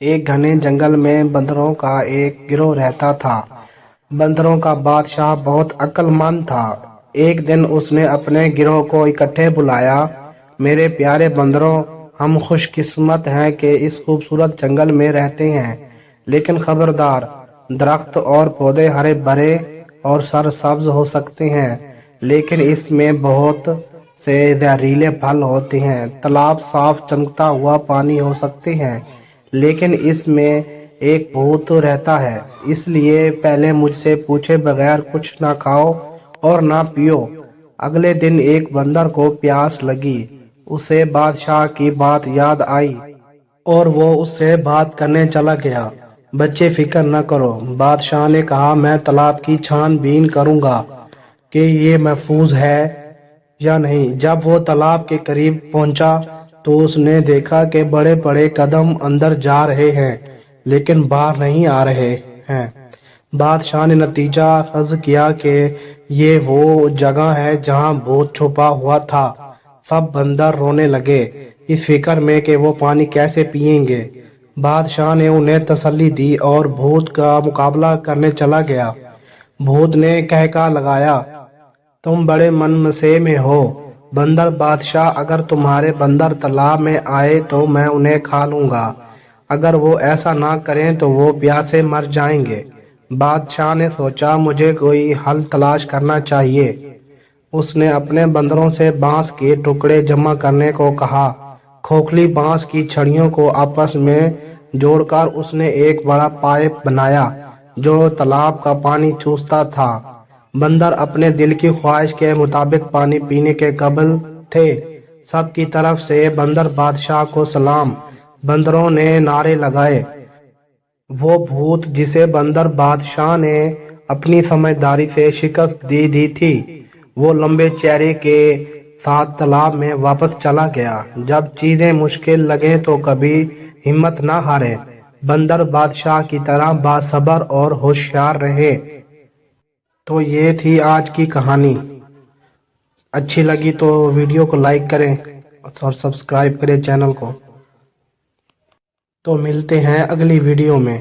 ایک گھنے جنگل میں بندروں کا ایک گروہ رہتا تھا۔ بندروں کا بادشاہ بہت عقل مند تھا۔ ایک دن اس نے اپنے گروہ کو اکٹھے بلایا۔ میرے پیارے بندروں، ہم خوش قسمت ہیں کہ اس خوبصورت جنگل میں رہتے ہیں، لیکن خبردار، درخت اور پودے ہرے بھرے اور سرسبز ہو سکتے ہیں، لیکن اس میں بہت سے زہریلے پھل ہوتے ہیں۔ تالاب صاف چمکتا ہوا پانی ہو سکتے ہیں، لیکن اس میں ایک بھوت رہتا ہے، اس لیے پہلے مجھ سے پوچھے بغیر کچھ نہ کھاؤ اور نہ پیو۔ اگلے دن ایک بندر کو پیاس لگی۔ اسے بادشاہ کی بات یاد آئی اور وہ اس سے بات کرنے چلا گیا۔ بچے، فکر نہ کرو، بادشاہ نے کہا، میں تالاب کی چھان بین کروں گا کہ یہ محفوظ ہے یا نہیں۔ جب وہ تالاب کے قریب پہنچا تو اس نے دیکھا کہ بڑے بڑے قدم اندر جا رہے ہیں لیکن باہر نہیں آ رہے ہیں۔ بادشاہ نے نتیجہ اخذ کیا کہ یہ وہ جگہ ہے جہاں بھوت چھپا ہوا تھا۔ سب بندر رونے لگے، اس فکر میں کہ وہ پانی کیسے پئیں گے۔ بادشاہ نے انہیں تسلی دی اور بھوت کا مقابلہ کرنے چلا گیا۔ بھوت نے کہکہا لگایا، تم بڑے منمسے میں ہو بندر بادشاہ، اگر تمہارے بندر تالاب میں آئے تو میں انہیں کھا لوں گا، اگر وہ ایسا نہ کریں تو وہ پیاسے مر جائیں گے۔ بادشاہ نے سوچا، مجھے کوئی حل تلاش کرنا چاہیے۔ اس نے اپنے بندروں سے بانس کے ٹکڑے جمع کرنے کو کہا۔ کھوکھلی بانس کی چھڑیوں کو آپس میں جوڑ کر اس نے ایک بڑا پائپ بنایا جو تالاب کا پانی چوستا تھا۔ بندر اپنے دل کی خواہش کے مطابق پانی پینے کے قابل تھے۔ سب کی طرف سے بندر بادشاہ کو سلام۔ بندروں نے نعرے لگائے۔ وہ بھوت جسے بندر بادشاہ نے اپنی سمجھداری سے شکست دے دی تھی، وہ لمبے چہرے کے ساتھ تالاب میں واپس چلا گیا۔ جب چیزیں مشکل لگیں تو کبھی ہمت نہ ہارے، بندر بادشاہ کی طرح باصبر اور ہوشیار رہے۔ تو یہ تھی آج کی کہانی۔ اچھی لگی تو ویڈیو کو لائک کریں اور سبسکرائب کریں چینل کو۔ تو ملتے ہیں اگلی ویڈیو میں۔